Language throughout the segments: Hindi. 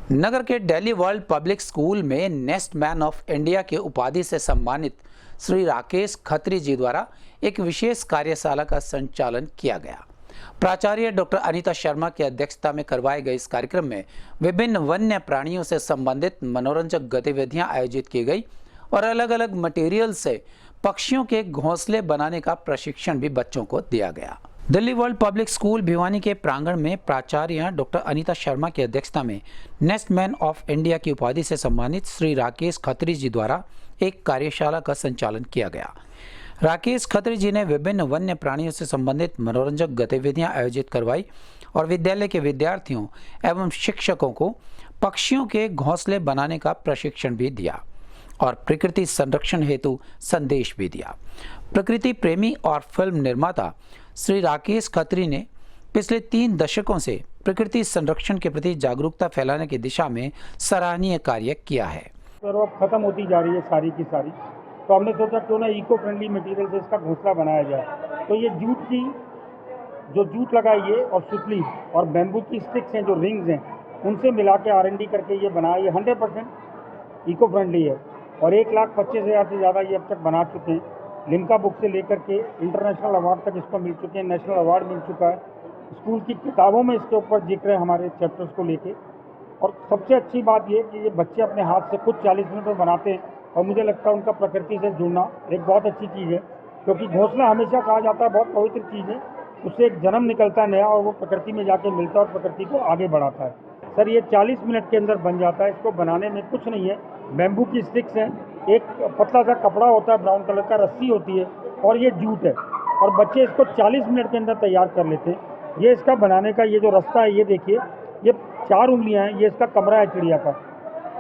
नगर के दिल्ली वर्ल्ड पब्लिक स्कूल में नेस्ट मैन ऑफ इंडिया के उपाधि से सम्मानित श्री राकेश खत्री जी द्वारा एक विशेष कार्यशाला का संचालन किया गया। प्राचार्य डॉक्टर अनीता शर्मा की अध्यक्षता में करवाए गए इस कार्यक्रम में विभिन्न वन्य प्राणियों से संबंधित मनोरंजक गतिविधियां आयोजित की गई और अलग अलग मटेरियल से पक्षियों के घोंसले बनाने का प्रशिक्षण भी बच्चों को दिया गया। Delhi world public school Bhiwani के प्रांगण में प्राचार्य डॉक्टर अनीता शर्मा की अध्यक्षता में नेस्ट मैन ऑफ इंडिया की उपाधि से सम्मानित श्री राकेश खत्री जी द्वारा एक कार्यशाला का संचालन किया गया। राकेश खत्री जी ने विभिन्न वन्य प्राणियों से संबंधित मनोरंजक गतिविधियां आयोजित करवाई और विद्यालय के विद्यार्थियों एवं शिक्षकों को पक्षियों के घोंसले बनाने का प्रशिक्षण भी दिया और प्रकृति संरक्षण हेतु संदेश भी दिया। प्रकृति प्रेमी और फिल्म निर्माता श्री राकेश खत्री ने पिछले 3 दशकों से प्रकृति संरक्षण के प्रति जागरूकता फैलाने की दिशा में सराहनीय कार्य किया है। तो अब खत्म होती जा रही है सारी की सारी, तो हमने सोचा क्यों ना इको फ्रेंडली मटेरियल से इसका घोंसला बनाया जाए। तो ये जूट लगाई है और सुतली और बैम्बू की स्टिक्स हैं, जो रिंग्स हैं, उनसे मिला के R&D करके ये बनाया। ये 100% इको फ्रेंडली है और 1,25,000 से ज़्यादा ये अब तक बना चुके हैं। लिम्का बुक से लेकर के इंटरनेशनल अवार्ड तक इसको मिल चुके हैं, नेशनल अवार्ड मिल चुका है। स्कूल की किताबों में इसके ऊपर जिक्र है हमारे चैप्टर्स को लेके। और सबसे अच्छी बात ये कि ये बच्चे अपने हाथ से खुद 40 मिनट में बनाते हैं और मुझे लगता है उनका प्रकृति से जुड़ना एक बहुत अच्छी चीज़ है, क्योंकि घोंसला हमेशा कहा जाता है बहुत पवित्र चीज़ है। उससे एक जन्म निकलता है नया और वो प्रकृति में जाके मिलता है और प्रकृति को आगे बढ़ाता है। सर ये 40 मिनट के अंदर बन जाता है। इसको बनाने में कुछ नहीं है, बैम्बू की स्टिक्स हैं, एक पतला सा कपड़ा होता है, ब्राउन कलर का रस्सी होती है और ये जूट है और बच्चे इसको 40 मिनट के अंदर तैयार कर लेते हैं। ये इसका बनाने का ये जो रास्ता है, ये देखिए, ये 4 उंगलियां हैं, ये इसका कमरा है चिड़िया का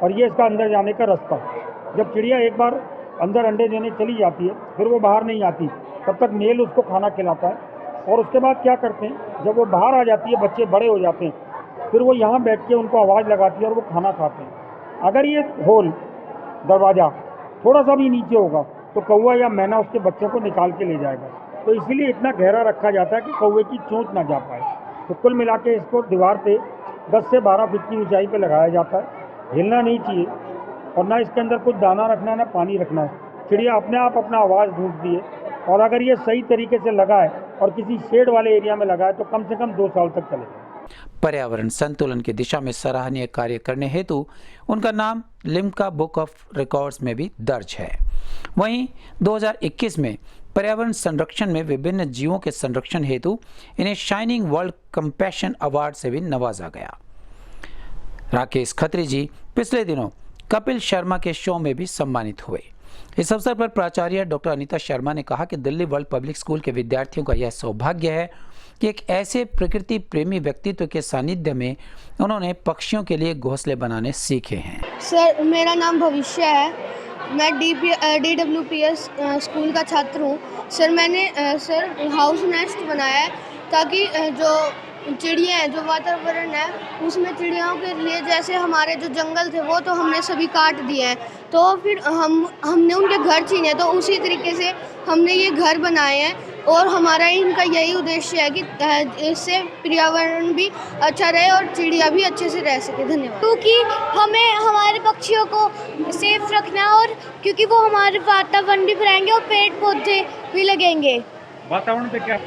और ये इसका अंदर जाने का रास्ता। जब चिड़िया एक बार अंदर अंडे देने चली जाती है फिर वो बाहर नहीं आती, तब तक मेल उसको खाना खिलाता है और उसके बाद क्या करते हैं, जब वो बाहर आ जाती है, बच्चे बड़े हो जाते हैं, फिर वो यहाँ बैठ के उनको आवाज़ लगाती है और वो खाना खाते हैं। अगर ये होल दरवाज़ा थोड़ा सा भी नीचे होगा तो कौवा या मैना उसके बच्चों को निकाल के ले जाएगा। तो इसीलिए इतना गहरा रखा जाता है कि कौवे की चोंच ना जा पाए। तो कुल मिला के इसको दीवार पे 10 से 12 फीट की ऊंचाई पे लगाया जाता है। हिलना नहीं चाहिए और ना इसके अंदर कुछ दाना रखना है ना पानी रखना है। चिड़िया अपने आप अपना आवाज़ ढूंढती है और अगर ये सही तरीके से लगाए और किसी शेड वाले एरिया में लगाए तो कम से कम 2 साल तक चलेगा। पर्यावरण संतुलन की दिशा में सराहनीय कार्य करने हेतु उनका नाम लिम्का बुक ऑफ रिकॉर्ड्स में भी दर्ज है। वहीं 2021 में पर्यावरण संरक्षण में विभिन्न जीवों के संरक्षण हेतु इन्हें शाइनिंग वर्ल्ड कंपैशन अवार्ड से भी नवाजा गया। राकेश खत्री जी पिछले दिनों कपिल शर्मा के शो में भी सम्मानित हुए। इस अवसर पर प्राचार्य डॉक्टर अनीता शर्मा ने कहा कि दिल्ली वर्ल्ड पब्लिक स्कूल के विद्यार्थियों का यह सौभाग्य है कि एक ऐसे प्रकृति प्रेमी व्यक्तित्व के सानिध्य में उन्होंने पक्षियों के लिए घोंसले बनाने सीखे हैं। सर मेरा नाम भविष्य है, मैं DWPS स्कूल का छात्र हूँ। सर मैंने हाउस नेस्ट बनाया है ताकि जो चिड़िया हैं, जो वातावरण है उसमें चिड़ियाओं के लिए, जैसे हमारे जो जंगल थे वो तो हमने सभी काट दिए हैं, तो फिर हमने उनके घर छीने, तो उसी तरीके से हमने ये घर बनाए हैं और हमारा इनका यही उद्देश्य है कि इससे पर्यावरण भी अच्छा रहे और चिड़िया भी अच्छे से रह सके। धन्यवाद। क्योंकि हमें हमारे पक्षियों को सेफ रखना है और क्योंकि वो हमारे वातावरण भी बनाएंगे और पेड़ पौधे भी लगेंगे। वातावरण पे क्या,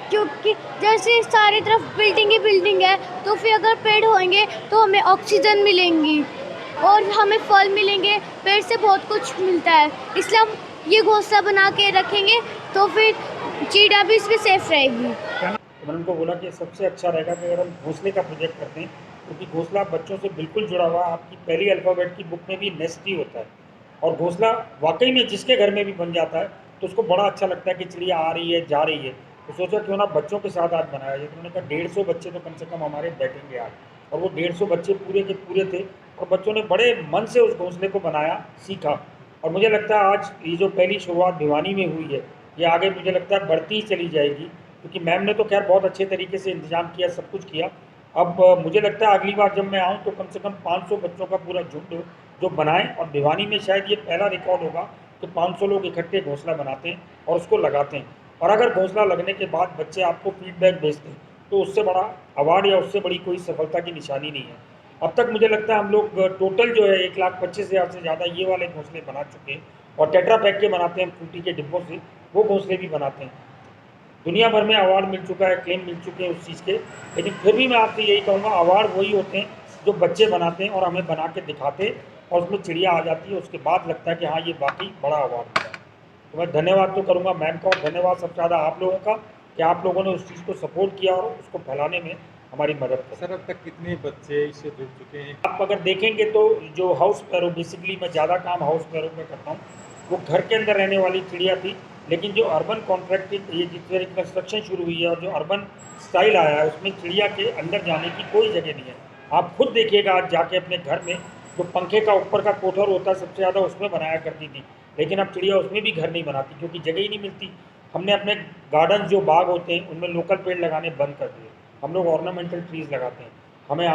क्योंकि जैसे सारी तरफ बिल्डिंग है तो फिर अगर पेड़ होंगे तो हमें ऑक्सीजन मिलेंगी और हमें फल मिलेंगे, पेड़ से बहुत कुछ मिलता है, इसलिए हम ये घोंसला बना के रखेंगे तो फिर चिड़िया भी इसमें सेफ रहेगी। मैंने उनको बोला कि सबसे अच्छा रहेगा कि अगर हम घोंसले का प्रोजेक्ट करते हैं, क्योंकि घोंसला बच्चों से बिल्कुल जुड़ा हुआ। आपकी पहली अल्फ़ाबेट की बुक में भी नेस्ट ही होता है और घोंसला वाकई में जिसके घर में भी बन जाता है तो उसको बड़ा अच्छा लगता है कि चिड़िया आ रही है, जा रही है। तो सोचा क्यों ना बच्चों के साथ आज बनाया जाए। तो उन्होंने कहा 150 बच्चे तो कम से कम हमारे बैठेंगे आज, और वो 150 बच्चे पूरे के पूरे थे और बच्चों ने बड़े मन से उस घोंसले को बनाया, सीखा। और मुझे लगता है आज ये जो पहली शुरुआत भिवानी में हुई है, ये आगे मुझे लगता है बढ़ती ही चली जाएगी, क्योंकि मैम ने तो खैर बहुत अच्छे तरीके से इंतजाम किया, सब कुछ किया। अब मुझे लगता है अगली बार जब मैं आऊँ तो कम से कम 500 बच्चों का पूरा झुंड जो बनाएं, और भिवानी में शायद ये पहला रिकॉर्ड होगा कि 500 लोग इकट्ठे घोंसला बनाते हैं और उसको लगाते हैं। और अगर घोंसला लगने के बाद बच्चे आपको फीडबैक भेजते हैं तो उससे बड़ा अवार्ड या उससे बड़ी कोई सफलता की निशानी नहीं है। अब तक मुझे लगता है हम लोग टोटल जो है 1,25,000 से ज़्यादा ये वाले घोंसले बना चुके हैं, और टेट्रा पैक के बनाते हैं फ्रूटी के डिब्बों से, वो घोंसले भी बनाते हैं। दुनिया भर में अवार्ड मिल चुका है, क्लेम मिल चुके हैं उस चीज़ के, लेकिन फिर भी मैं आपसे यही कहूँगा, अवार्ड वही होते हैं जो बच्चे बनाते हैं और हमें बना के दिखाते हैं, और उसमें चिड़िया आ जाती है, उसके बाद लगता है कि हाँ ये वाकई बड़ा अवार्ड है। तो मैं धन्यवाद तो करूँगा मैम का, और धन्यवाद सबसे ज़्यादा आप लोगों का कि आप लोगों ने उस चीज़ को सपोर्ट किया और उसको फैलाने में हमारी मदद की। सर अब तक कितने बच्चे इससे जुड़ चुके हैं? आप अगर देखेंगे तो जो हाउस पैरो, बेसिकली मैं ज़्यादा काम हाउस पैरो में करता हूँ, वो घर के अंदर रहने वाली चिड़िया थी, लेकिन जो अर्बन कॉन्ट्रैक्टिंग ये जिस तरह की कंस्ट्रक्शन शुरू हुई है और जो अर्बन स्टाइल आया है, उसमें चिड़िया के अंदर जाने की कोई जगह नहीं है। आप खुद देखिएगा आज जाके अपने घर में, जो पंखे का ऊपर का कोठर होता है सबसे ज़्यादा उसमें बनाया करती थी, लेकिन अब चिड़िया उसमें भी घर नहीं बनाती क्योंकि जगह ही नहीं मिलती। हमने अपने गार्डन जो बाग होते हैं उनमें लोकल पेड़ लगाने बंद कर दिए। हम लोग ऑर्नामेंटल ट्रीज़ लगाते हैं, हमें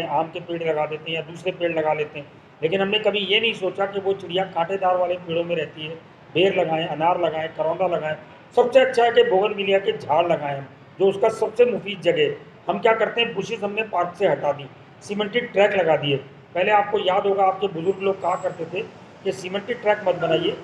आम के पेड़ लगा देते हैं या दूसरे पेड़ लगा लेते हैं, लेकिन हमने कभी ये नहीं सोचा कि वो चिड़िया कांटेदार वाले पेड़ों में रहती है। बेर लगाएं, अनार लगाएं, करौंदा लगाएं, सबसे अच्छा है कि बोगनविलिया के झाड़ लगाएं हम, जो उसका सबसे मुफीद जगह है। हम क्या करते हैं, बुशेस हमने पार्क से हटा दी, सीमेंटेड ट्रैक लगा दिए। पहले आपको याद होगा, आपके बुजुर्ग लोग कहा करते थे कि सीमेंटेड ट्रैक मत बनाइए,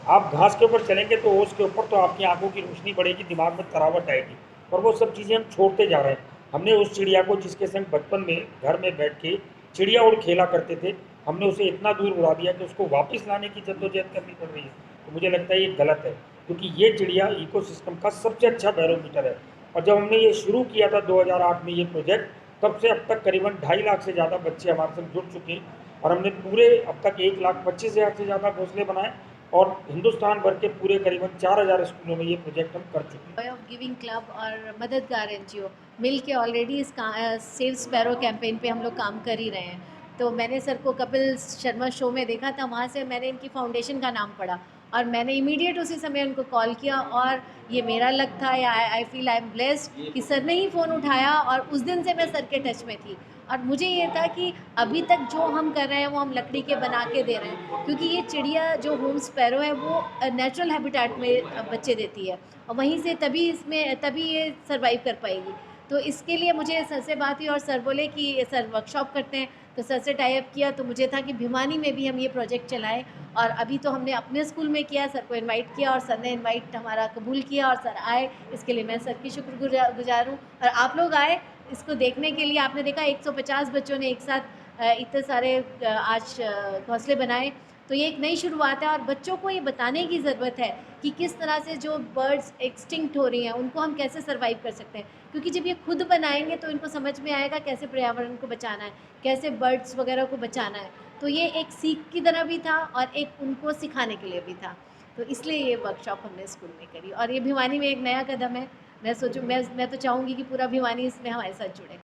आप घास के ऊपर चलेंगे तो ओस के ऊपर तो आपकी आंखों की रोशनी बढ़ेगी, दिमाग में तरावट आएगी, और वो सब चीज़ें हम छोड़ते जा रहे हैं। हमने उस चिड़िया को जिसके संग बचपन में घर में बैठ के चिड़िया उड़ खेला करते थे, हमने उसे इतना दूर उड़ा दिया कि उसको वापस लाने की जद्दोजहद करनी पड़ रही है। तो मुझे लगता है ये गलत है, क्योंकि ये चिड़िया इकोसिस्टम का सबसे अच्छा बैरोमीटर है। और जब हमने ये शुरू किया था 2008 में ये प्रोजेक्ट, तब से अब तक करीबन 2.5 लाख से ज़्यादा बच्चे हमारे साथ जुड़ चुके हैं, और हमने पूरे अब तक 1,25,000 से ज़्यादा घोंसले बनाए, और हिंदुस्तान भर के पूरे करीबन 4,000 स्कूलों में ये प्रोजेक्ट हम कर चुके हैं। बॉय ऑफ गिविंग क्लब और मददगार एनजीओ मिल के ऑलरेडी इस सेव स्पैरो कैंपेन पे हम लोग काम कर ही रहे हैं। तो मैंने सर को कपिल शर्मा शो में देखा था, वहाँ से मैंने इनकी फाउंडेशन का नाम पढ़ा और मैंने इमीडिएट उसी समय उनको कॉल किया, और ये मेरा लक था या I feel I am blessed कि सर ने ही फ़ोन उठाया, और उस दिन से मैं सर के टच में थी। और मुझे ये था कि अभी तक जो हम कर रहे हैं वो हम लकड़ी के बना के दे रहे हैं, क्योंकि ये चिड़िया जो होम स्पैरो है वो नेचुरल हैबिटेट में बच्चे देती है, और वहीं से तभी ये सर्वाइव कर पाएगी। तो इसके लिए मुझे सर से बात हुई और सर बोले कि सर वर्कशॉप करते हैं, तो सर से टाई अप किया। तो मुझे था कि भिवानी में भी हम ये प्रोजेक्ट चलाएं, और अभी तो हमने अपने स्कूल में किया, सर को इनवाइट किया और सर ने इनवाइट हमारा कबूल किया और सर आए। इसके लिए मैं सर की शुक्रगुजार हूँ, और आप लोग आए इसको देखने के लिए। आपने देखा 150 बच्चों ने एक साथ इतने सारे आज घोंसले बनाए, तो ये एक नई शुरुआत है, और बच्चों को ये बताने की ज़रूरत है कि किस तरह से जो बर्ड्स एक्सटिंक्ट हो रही हैं उनको हम कैसे सर्वाइव कर सकते हैं, क्योंकि जब ये खुद बनाएंगे तो इनको समझ में आएगा कैसे पर्यावरण को बचाना है, कैसे बर्ड्स वगैरह को बचाना है। तो ये एक सीख की तरह भी था और एक उनको सिखाने के लिए भी था, तो इसलिए ये वर्कशॉप हमने स्कूल में करी, और ये भिवानी में एक नया कदम है। मैं तो चाहूँगी कि पूरा भिवानी इसमें हमारे साथ जुड़े।